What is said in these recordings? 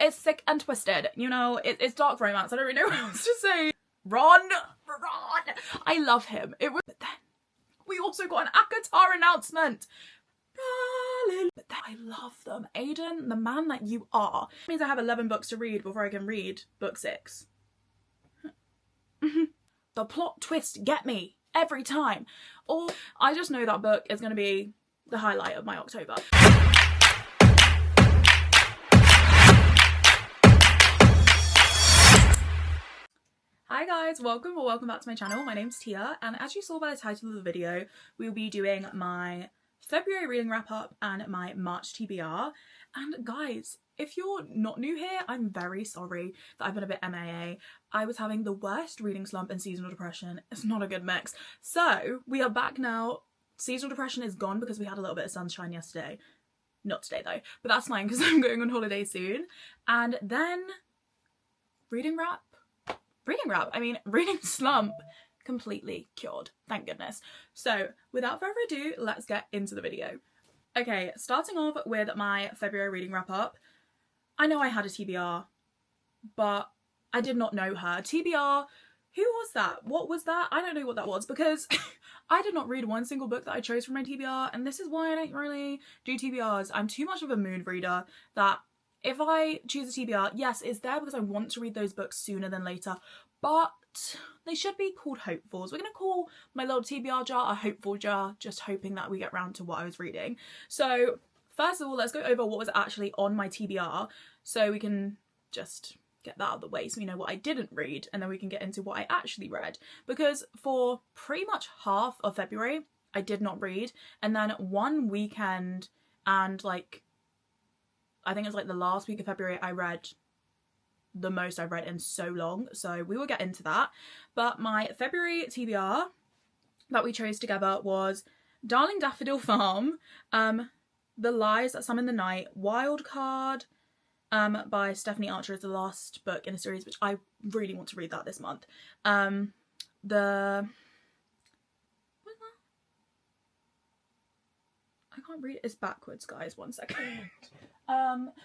It's sick and twisted, you know, it's dark romance. I don't really know what else to say. Ron, I love him. But then we also got an Acatar announcement. But then I love them. Aiden, the man that you are. It means I have 11 books to read before I can read book 6. The plot twist get me every time. Or I just know that book is going to be the highlight of my October. Hi guys, welcome back to my channel. My name's Tia, and as you saw by the title of the video, we'll be doing my February reading wrap up and my March TBR. And guys, if you're not new here, I'm very sorry that I've been a bit MIA. I was having the worst reading slump and seasonal depression. It's not a good mix. So we are back now. Seasonal depression is gone because we had a little bit of sunshine yesterday. Not today though, but that's fine because I'm going on holiday soon. And then reading slump completely cured, thank goodness. So without further ado, let's get into the video. Okay, starting off with my February reading wrap up. I know I had a TBR, but I did not know her. TBR, who was that? What was that? I don't know what that was because I did not read one single book that I chose for my TBR, and this is why I don't really do TBRs. I'm too much of a mood reader that if I choose a TBR, yes, it's there because I want to read those books sooner than later, but they should be called hopefuls. We're going to call my little TBR jar a hopeful jar, just hoping that we get round to what I was reading. So first of all, let's go over what was actually on my TBR so we can just get that out of the way so we know what I didn't read, and then we can get into what I actually read. Because for pretty much half of February, I did not read, and then one weekend and like I think it was like the last week of February, I read the most I've read in so long. So we will get into that. But my February TBR that we chose together was Darling Daffodil Farm, The Lies That Summon the Night, Wild Card by Stephanie Archer is the last book in a series, which I really want to read that this month. I can't read it. It's backwards, guys. 1 second.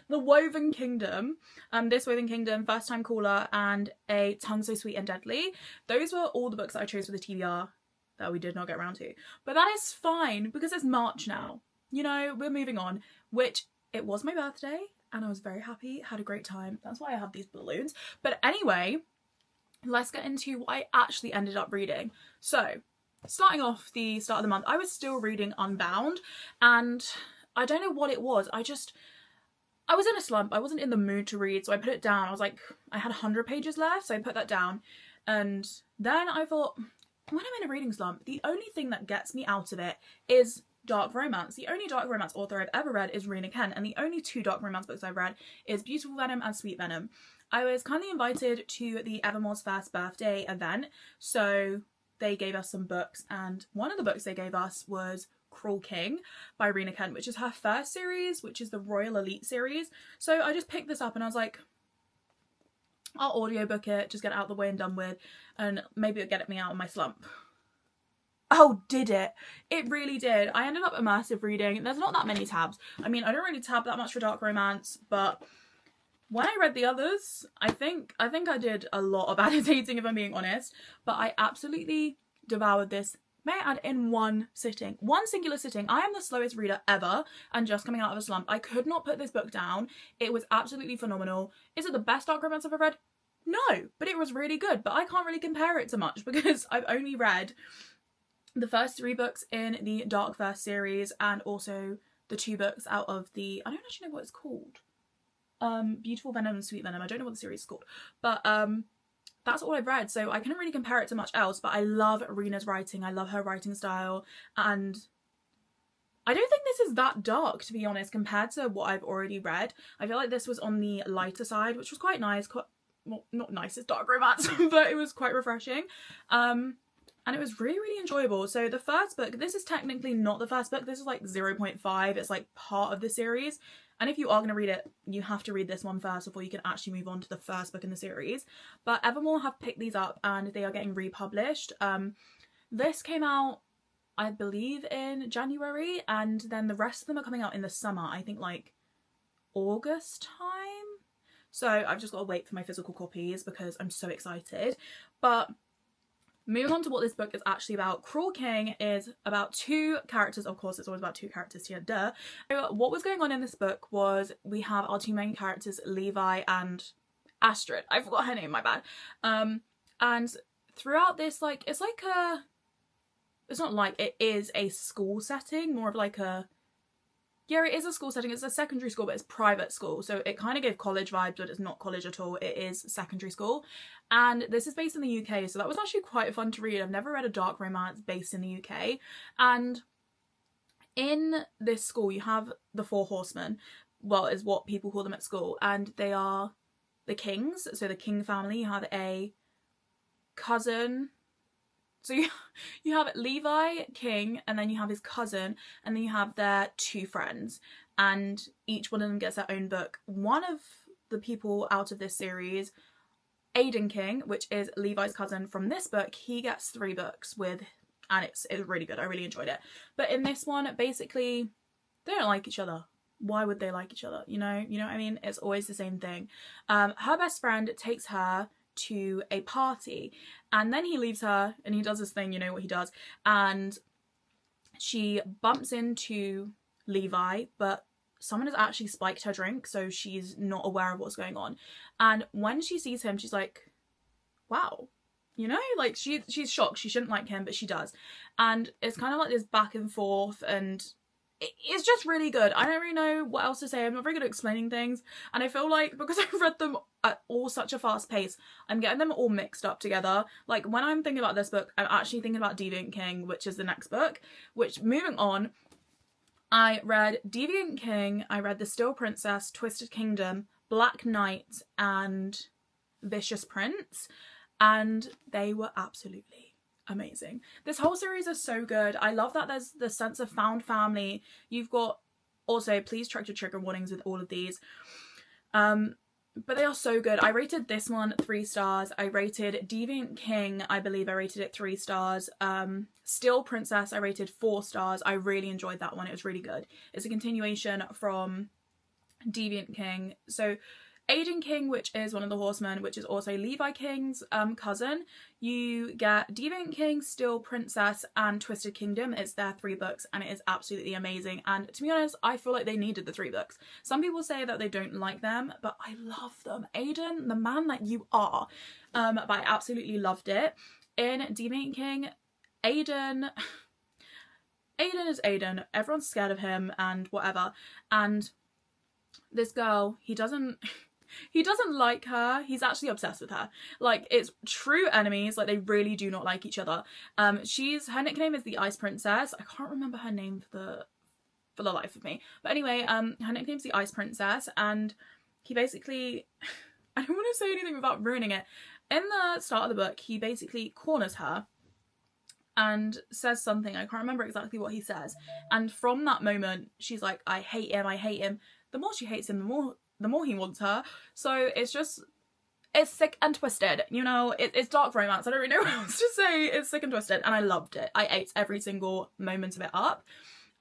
The Woven Kingdom, This Woven Kingdom, First Time Caller, and A Tongue So Sweet and Deadly. Those were all the books that I chose for the TBR that we did not get around to. But that is fine because it's March now. You know, we're moving on, which it was my birthday and I was very happy, had a great time. That's why I have these balloons. But anyway, let's get into what I actually ended up reading. So, starting off the start of the month, I was still reading Unbound, and I don't know what it was. I was in a slump. I wasn't in the mood to read, so I put it down. I was like, I had 100 pages left, so I put that down. And then I thought, when I'm in a reading slump, the only thing that gets me out of it is dark romance. The only dark romance author I've ever read is Rena Kent, and the only 2 dark romance books I've read is Beautiful Venom and Sweet Venom. I was kindly invited to the Evermore's first birthday event, so they gave us some books, and one of the books they gave us was Cruel King by Rena Kent, which is her first series, which is the Royal Elite series. So I just picked this up and I was like, I'll audiobook it, just get it out of the way and done with, and maybe it'll get me out of my slump. Oh, did it? It really did. I ended up immersive reading. There's not that many tabs. I mean, I don't really tab that much for dark romance, but when I read the others, I think I did a lot of annotating, if I'm being honest, but I absolutely devoured this. May I add, in one sitting. One singular sitting. I am the slowest reader ever and just coming out of a slump. I could not put this book down. It was absolutely phenomenal. Is it the best dark romance I've ever read? No, but it was really good. But I can't really compare it to much because I've only read the first 3 books in the Dark Verse series and also the 2 books out of the, I don't actually know what it's called. Beautiful Venom and Sweet Venom. I don't know what the series is called. But that's all I've read, so I couldn't really compare it to much else, but I love Rena's writing. I love her writing style, and I don't think this is that dark, to be honest, compared to what I've already read. I feel like this was on the lighter side, which was quite nice. Well, not nice, it's dark romance, but it was quite refreshing. And it was really, really enjoyable. So the first book, this is technically not the first book, this is like 0.5, it's like part of the series. And if you are going to read it, you have to read this one first before you can actually move on to the first book in the series. But Evermore have picked these up and they are getting republished. This came out, I believe, in January, and then the rest of them are coming out in the summer, I think like August time. So I've just got to wait for my physical copies because I'm so excited. But moving on to what this book is actually about, Cruel King is about two characters. Of course, it's always about two characters here, duh. So what was going on in this book was we have our two main characters, Levi and Astrid. I forgot her name, my bad. And throughout this, like, it's not like, it is a school setting, more of like a, yeah, it is a school setting. It's a secondary school, but it's private school. So it kind of gave college vibes, but it's not college at all. It is secondary school. And this is based in the UK. So that was actually quite fun to read. I've never read a dark romance based in the UK. And in this school, you have the four horsemen. Well, is what people call them at school. And they are the kings. So the King family, you have a cousin. So you have Levi King, and then you have his cousin, and then you have their two friends, and each one of them gets their own book. One of the people out of this series, Aiden King, which is Levi's cousin from this book, he gets 3 books and it's really good. I really enjoyed it. But in this one, basically, they don't like each other. Why would they like each other? You know what I mean? It's always the same thing. Her best friend takes her to a party, and then he leaves her and he does this thing, you know what he does, and she bumps into Levi, but someone has actually spiked her drink, so she's not aware of what's going on. And when she sees him, she's like, wow, you know, like she's shocked. She shouldn't like him, but she does. And it's kind of like this back and forth, and it's just really good. I don't really know what else to say. I'm not very good at explaining things, and I feel like because I've read them at all such a fast pace, I'm getting them all mixed up together. Like when I'm thinking about this book, I'm actually thinking about Deviant King, which is the next book. Which, moving on, I read Deviant King, I read The Still Princess, Twisted Kingdom, Black Knight, and Vicious Prince, and they were absolutely amazing. This whole series is so good. I love that there's the sense of found family. You've got, also, please track your trigger warnings with all of these. But they are so good. I rated this one 3 stars. I rated Deviant King, I believe I rated it 3 stars. Still Princess, I rated 4 stars. I really enjoyed that one. It was really good. It's a continuation from Deviant King. So Aiden King, which is one of the horsemen, which is also Levi King's cousin. You get Deviant King, Still Princess, and Twisted Kingdom. It's their 3 books, and it is absolutely amazing. And to be honest, I feel like they needed the 3 books. Some people say that they don't like them, but I love them. Aiden, the man that you are. But I absolutely loved it. In Deviant King, Aiden is Aiden. Everyone's scared of him and whatever. And this girl, he doesn't like her. He's actually obsessed with her. Like, it's true enemies. Like, they really do not like each other. Her nickname is the Ice Princess. I can't remember her name for the life of me. But anyway, her nickname's the Ice Princess, and he basically, I don't want to say anything without ruining it. In the start of the book, he basically corners her and says something. I can't remember exactly what he says. And from that moment, she's like, I hate him, I hate him. The more she hates him, the more he wants her. So it's sick and twisted, you know. It's dark romance. I don't really know what else to say. It's sick and twisted, and I loved it. I ate every single moment of it up,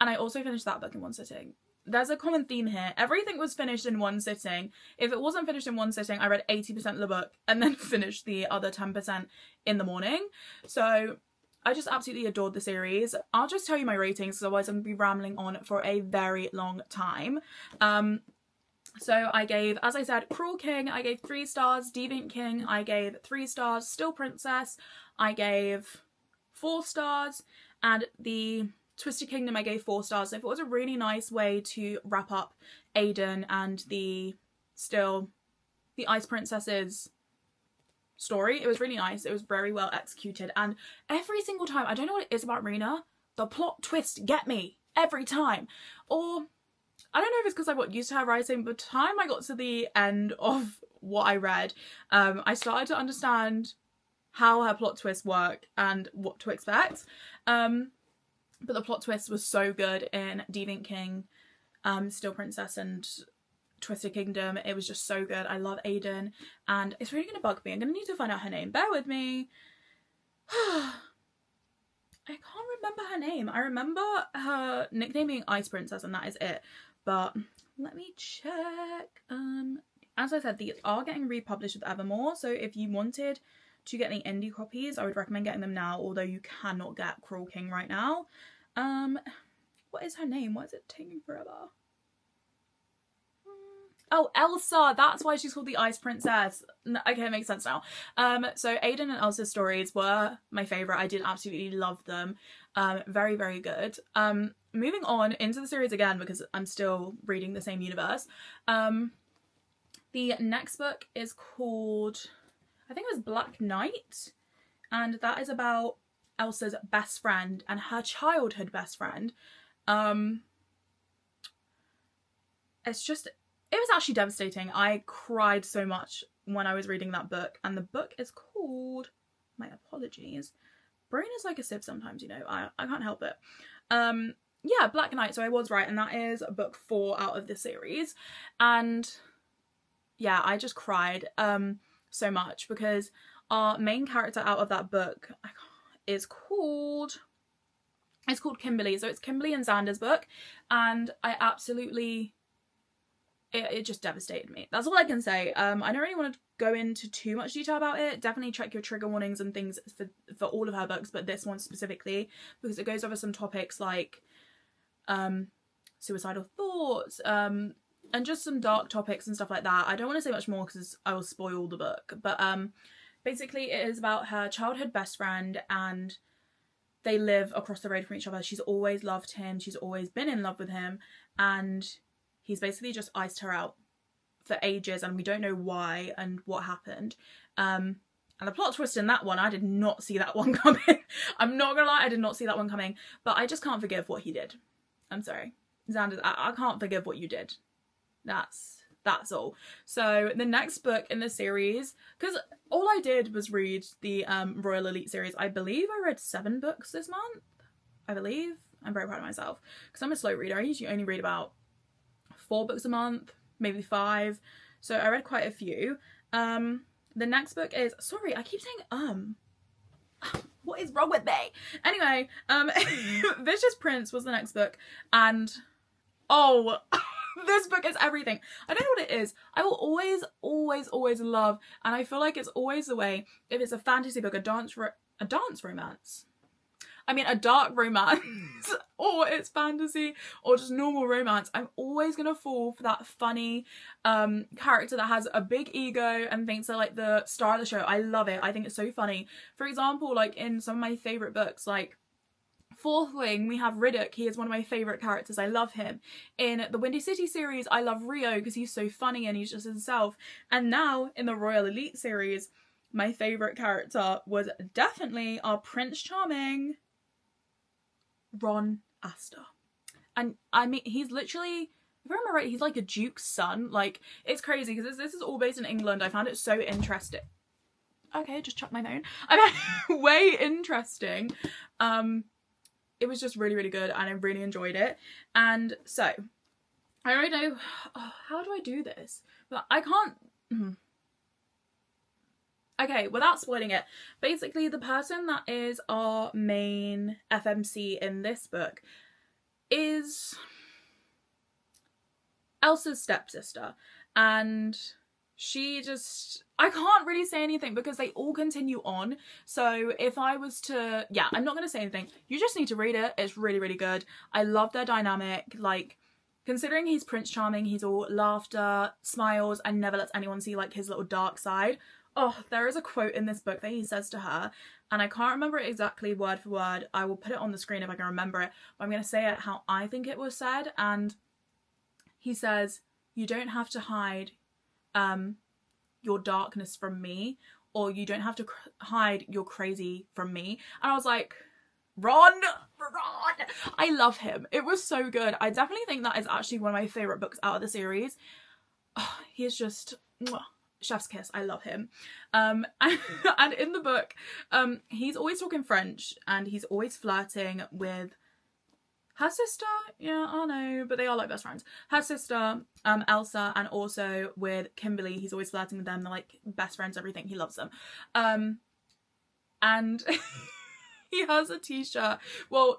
and I also finished that book in 1 sitting. There's a common theme here. Everything was finished in 1 sitting. If it wasn't finished in 1 sitting, I read 80% of the book and then finished the other 10% in the morning. So I just absolutely adored the series. I'll just tell you my ratings, because otherwise I'm going to be rambling on for a very long time. So I gave, as I said, Cruel King, I gave 3 stars. Deviant King, I gave 3 stars. Still Princess, I gave 4 stars. And the Twisted Kingdom, I gave 4 stars. So if it was a really nice way to wrap up Aiden and the Ice Princess's story. It was really nice. It was very well executed. And every single time, I don't know what it is about Rena, the plot twists get me every time. Or I don't know if it's because I got used to her writing, but by the time I got to the end of what I read, I started to understand how her plot twists work and what to expect. But the plot twist was so good in Deviant King, Still Princess, and Twisted Kingdom. It was just so good. I love Aiden, and it's really gonna bug me. I'm gonna need to find out her name. Bear with me. I can't remember her name. I remember her nickname being Ice Princess, and that is it. But let me check. as I said, these are getting republished with Evermore, so if you wanted to get any indie copies, I would recommend getting them now, although you cannot get Cruel King right now. What is her name? Why is it taking forever? Oh, Elsa! That's why she's called the Ice Princess. Okay, it makes sense now. So Aiden and Elsa's stories were my favourite. I did absolutely love them. Very, very good. Moving on into the series again, because I'm still reading the same universe. The next book is called, I think it was Black Knight, and that is about Elsa's best friend and her childhood best friend. It was actually devastating. I cried so much when I was reading that book, and the book is called, my apologies, brain is like a sieve sometimes, you know, I can't help it. Yeah, Black Knight, so I was right, and that is book 4 out of the series, and yeah, I just cried so much because our main character out of that book is called Kimberly. So it's Kimberly and Xander's book, and I absolutely, it just devastated me. That's all I can say. I don't really want to go into too much detail about it. Definitely check your trigger warnings and things for all of her books, but this one specifically, because it goes over some topics like suicidal thoughts, and just some dark topics and stuff like that. I don't want to say much more because I will spoil the book, but basically it is about her childhood best friend, and they live across the road from each other. She's always loved him, she's always been in love with him, and he's basically just iced her out for ages, and we don't know why and what happened. And the plot twist in that one, I did not see that one coming. I'm not gonna lie, I did not see that one coming, but I just can't forgive what he did. I'm sorry, Xander, I can't forgive what you did. That's all. So the next book in the series, because all I did was read the Royal Elite series. I believe I read 7 books this month. I believe. I'm very proud of myself because I'm a slow reader. I usually only read about 4 books a month, maybe 5. So I read quite a few. The next book is, sorry, I keep saying what is wrong with me? Anyway, Vicious Prince was the next book, and oh, this book is everything. I don't know what it is. I will always love, and I feel like it's always the way, if it's a fantasy book, a dark romance, or it's fantasy, or just normal romance, I'm always gonna fall for that funny character that has a big ego and thinks they're like the star of the show. I love it. I think it's so funny. For example, like in some of my favourite books, like Fourth Wing, we have Riddick. He is one of my favourite characters. I love him. In the Windy City series, I love Rio because he's so funny and he's just himself. And now in the Royal Elite series, my favourite character was definitely our Prince Charming, Ron Astor. And I mean, he's literally, if I remember right, he's like a duke's son. Like, it's crazy because this is all based in England. I found it so interesting. Okay, just chuck my phone. I found it way interesting. It was just really, really good, and I really enjoyed it. And so, I don't know, how do I do this? But I can't, Okay, without spoiling it, basically the person that is our main FMC in this book is Elsa's stepsister, and she just, I can't really say anything because they all continue on. So if I was to, yeah, I'm not going to say anything. You just need to read it. It's really, really good. I love their dynamic. Like, considering he's Prince Charming, he's all laughter, smiles, and never lets anyone see like his little dark side. Oh, there is a quote in this book that he says to her, and I can't remember it exactly word for word. I will put it on the screen if I can remember it, but I'm going to say it how I think it was said. And he says, "You don't have to hide your darkness from me, or you don't have to hide your crazy from me." And I was like, Ron, I love him. It was so good. I definitely think that is actually one of my favourite books out of the series. Oh, he is just chef's kiss. I love him. And in the book, he's always talking French, and he's always flirting with her sister. Yeah, I know, but they are like best friends. Her sister, Elsa, and also with Kimberly. He's always flirting with them. They're like best friends, everything. He loves them. And he has a t-shirt. Well,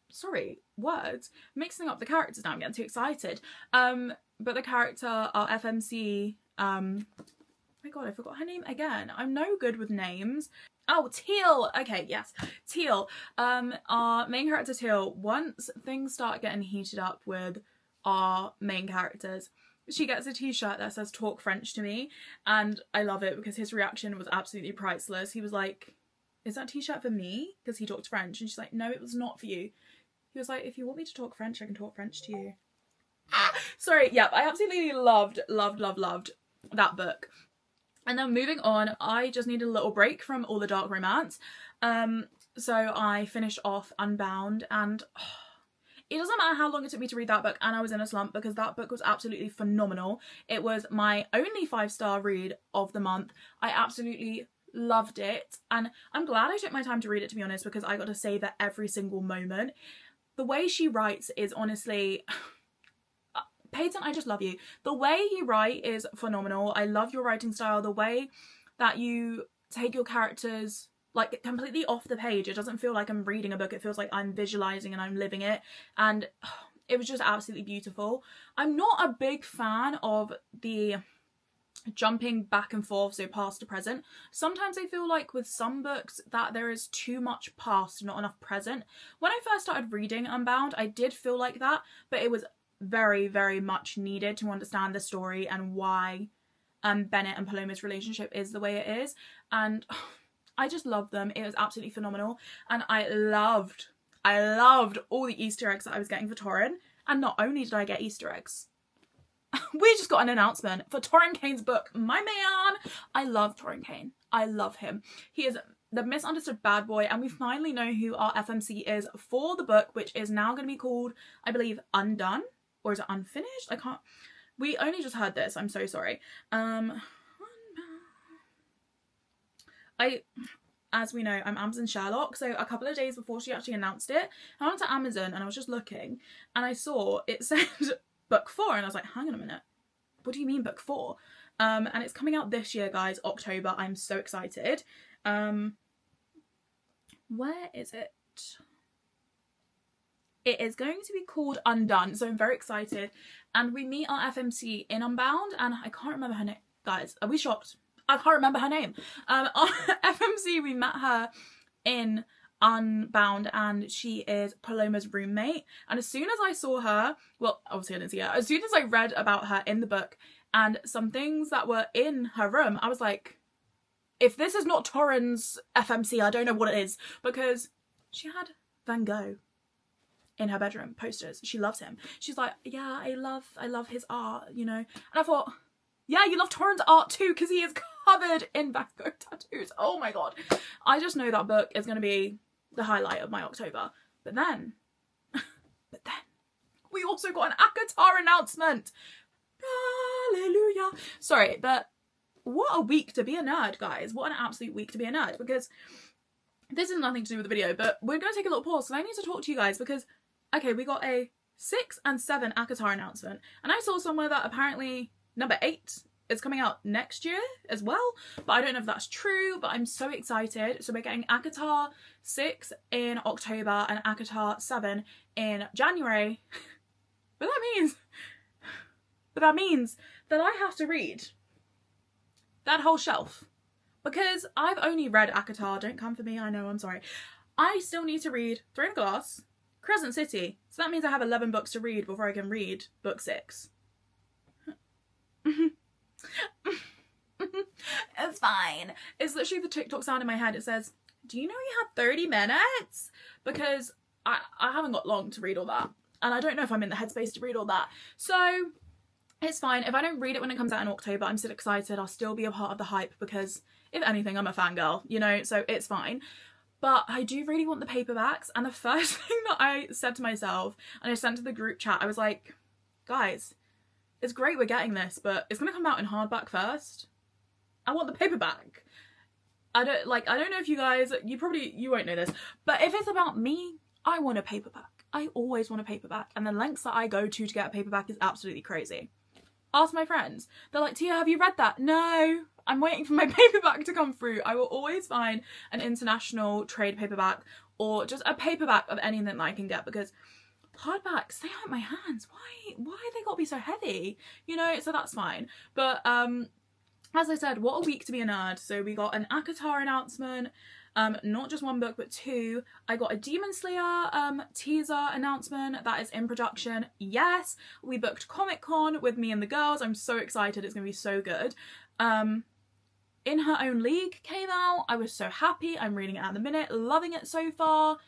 sorry, words. Mixing up the characters now. I'm getting too excited. But the character, our FMC, my god, I forgot her name again. I'm no good with names. Oh, Teal. Okay, yes, Teal. Our main character Teal, once things start getting heated up with our main characters, she gets a t-shirt that says "Talk French to me," and I love it because his reaction was absolutely priceless. He was like, "Is that t-shirt for me?" Because he talked French, and she's like, "No, it was not for you." He was like, "If you want me to talk French, I can talk French to you." Sorry, yeah, I absolutely loved that book. And then moving on, I just needed a little break from all the dark romance. So I finished off Unbound, and it doesn't matter how long it took me to read that book, and I was in a slump because that book was absolutely phenomenal. It was my only 5-star read of the month. I absolutely loved it, and I'm glad I took my time to read it, to be honest, because I got to savor every single moment. The way she writes is honestly... Peyton, I just love you. The way you write is phenomenal. I love your writing style. The way that you take your characters like completely off the page. It doesn't feel like I'm reading a book. It feels like I'm visualizing and I'm living it. And it was just absolutely beautiful. I'm not a big fan of the jumping back and forth, so past to present. Sometimes I feel like with some books that there is too much past, not enough present. When I first started reading Unbound, I did feel like that, but it was very, very much needed to understand the story and why Bennett and Paloma's relationship is the way it is. And I just love them. It was absolutely phenomenal. And I loved all the Easter eggs that I was getting for Torrin. And not only did I get Easter eggs, we just got an announcement for Torrin Kane's book. My man! I love Torrin Kane. I love him. He is the misunderstood bad boy, and we finally know who our FMC is for the book, which is now going to be called, I believe, Undone. Or is it Unfinished? I can't... We only just heard this. I'm so sorry. As we know, I'm Amazon Sherlock, so a couple of days before she actually announced it, I went to Amazon and I was just looking, and I saw it said book 4, and I was like, hang on a minute. What do you mean book 4? And it's coming out this year, guys, October. I'm so excited. Where is it? It is going to be called Undone, so I'm very excited. And we meet our FMC in Unbound, and I can't remember her name. Guys, are we shocked? I can't remember her name. Our FMC, we met her in Unbound, and she is Paloma's roommate. And as soon as I saw her, well, obviously I didn't see her, as soon as I read about her in the book and some things that were in her room, I was like, if this is not Torrin's FMC, I don't know what it is. Because she had Van Gogh in her bedroom, posters. She loves him. She's like, yeah, I love his art, you know. And I thought, yeah, you love Torrin's art too, because he is covered in Van Gogh tattoos. Oh my god. I just know that book is going to be the highlight of my October. But then we also got an Acatar announcement. Hallelujah. Sorry, but what a week to be a nerd, guys. What an absolute week to be a nerd, because this has nothing to do with the video, but we're going to take a little pause, because I need to talk to you guys, because okay, we got a 6 and 7 Acatar announcement, and I saw somewhere that apparently number 8 is coming out next year as well, but I don't know if that's true, but I'm so excited. So we're getting Acatar 6 in October and Acatar 7 in January. But that means that I have to read that whole shelf, because I've only read Acatar. Don't come for me, I know, I'm sorry. I still need to read Throne of Glass, Crescent City, so that means I have 11 books to read before I can read book 6. It's fine. It's literally the TikTok sound in my head. It says, do you know you have 30 minutes? Because I haven't got long to read all that, and I don't know if I'm in the headspace to read all that. So it's fine. If I don't read it when it comes out in October, I'm still excited. I'll still be a part of the hype, because if anything, I'm a fangirl, you know, so it's fine. But I do really want the paperbacks, and the first thing that I said to myself, and I sent to the group chat, I was like, guys, it's great we're getting this, but it's gonna come out in hardback first. I want the paperback. I don't know if you guys, you won't know this, but if it's about me, I want a paperback. I always want a paperback, and the lengths that I go to get a paperback is absolutely crazy. Ask my friends. They're like, Tia, have you read that? No, I'm waiting for my paperback to come through. I will always find an international trade paperback or just a paperback of anything that I can get, because hardbacks, they hurt my hands. Why they gotta be so heavy? You know, so that's fine. But as I said, what a week to be a nerd. So we got an Acatar announcement, not just one book, but two. I got a Demon Slayer teaser announcement that is in production. Yes, we booked Comic-Con with me and the girls. I'm so excited. It's gonna be so good. In Her Own League came out. I was so happy. I'm reading it at the minute, loving it so far.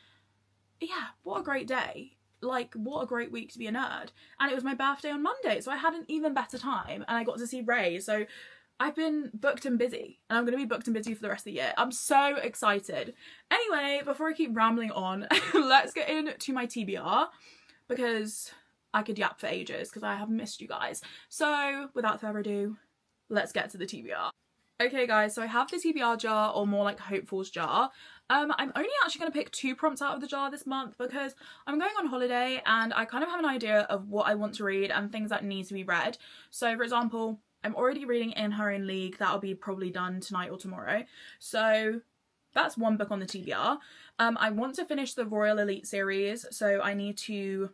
Yeah, what a great day. Like, what a great week to be a nerd. And it was my birthday on Monday, so I had an even better time, and I got to see Ray. So I've been booked and busy, and I'm going to be booked and busy for the rest of the year. I'm so excited. Anyway, before I keep rambling on, let's get into my TBR, because I could yap for ages, because I have missed you guys. So without further ado, let's get to the TBR. Okay guys, so I have the TBR jar, or more like Hopefuls jar. I'm only actually going to pick 2 prompts out of the jar this month because I'm going on holiday and I kind of have an idea of what I want to read and things that need to be read. So for example, I'm already reading In Her Own League. That'll be probably done tonight or tomorrow. So that's one book on the TBR. I want to finish the Royal Elite series, so I need to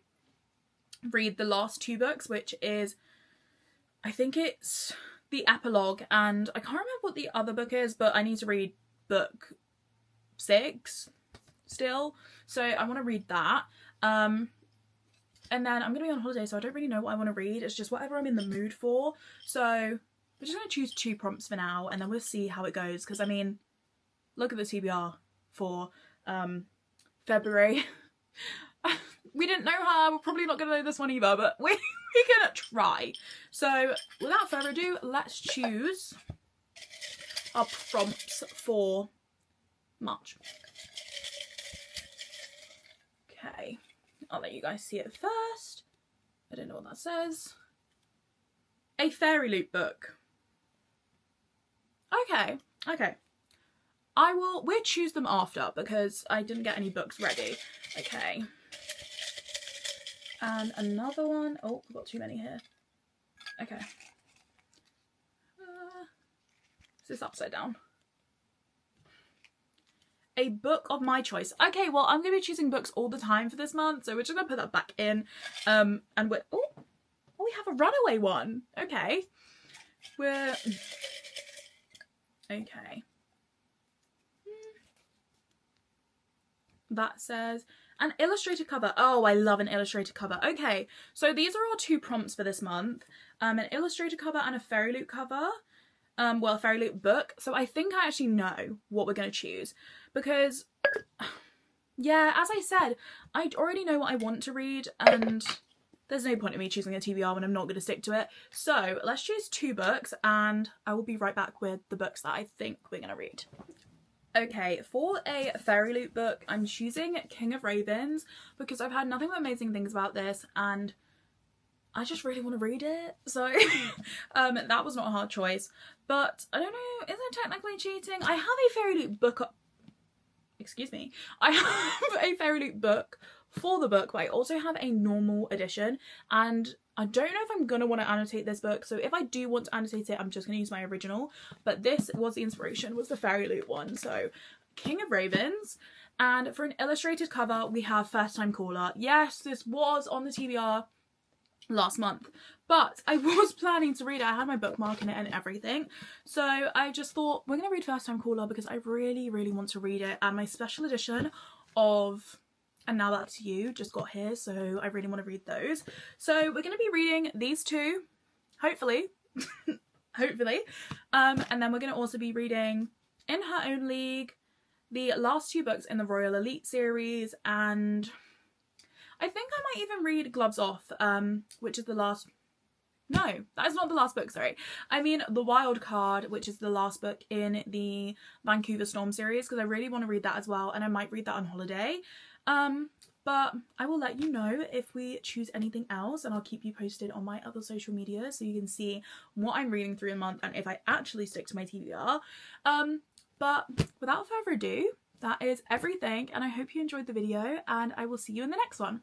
read the last 2 books, which is, I think it's the epilogue, and I can't remember what the other book is, but I need to read book 6 still, so I want to read that. And then I'm going to be on holiday, so I don't really know what I want to read. It's just whatever I'm in the mood for. So we're just going to choose 2 prompts for now, and then we'll see how it goes, because I mean, look at the TBR for February. We didn't know her, we're probably not going to know this one either, but we're gonna try. So without further ado, let's choose our prompts for March. Okay, I'll let you guys see it first. I don't know what that says. A fairy loot book. Okay. We'll choose them after because I didn't get any books ready. Okay. And another one. Oh, we've got too many here. Okay. Is this upside down? A book of my choice. Okay, well, I'm going to be choosing books all the time for this month, so we're just going to put that back in. And we're... Oh, we have a runaway one. Okay. Okay. That says... An illustrated cover. Oh, I love an illustrated cover. Okay, so these are our 2 prompts for this month. An illustrated cover and a fairy loot cover. Well, a fairy loot book. So I think I actually know what we're going to choose. Because, yeah, as I said, I already know what I want to read. And there's no point in me choosing a TBR when I'm not going to stick to it. So let's choose 2 books. And I will be right back with the books that I think we're going to read. Okay, for a fairy loot book, I'm choosing King of Ravens because I've had nothing but amazing things about this and I just really want to read it. So that was not a hard choice. But I don't know, is it technically cheating? I have a fairy loot book. Excuse me. I have a fairy loot book for the book, but I also have a normal edition and I don't know if I'm going to want to annotate this book, so if I do want to annotate it, I'm just going to use my original, but this was the inspiration, was the fairy loot one. So King of Ravens, and for an illustrated cover we have First Time Caller. Yes, this was on the TBR last month, but I was planning to read it. I had my bookmark in it and everything, so I just thought we're going to read First Time Caller because I really want to read it, and my special edition of And Now That's You just got here, so I really want to read those. So we're going to be reading these 2, hopefully, hopefully, and then we're going to also be reading In Her Own League, the last 2 books in the Royal Elite series, and I think I might even read Gloves Off, which is the last... No, that is not the last book, sorry. I mean The Wild Card, which is the last book in the Vancouver Storm series, because I really want to read that as well, and I might read that on holiday. But I will let you know if we choose anything else, and I'll keep you posted on my other social media so you can see what I'm reading through a month and if I actually stick to my TBR. But without further ado, that is everything, and I hope you enjoyed the video, and I will see you in the next one.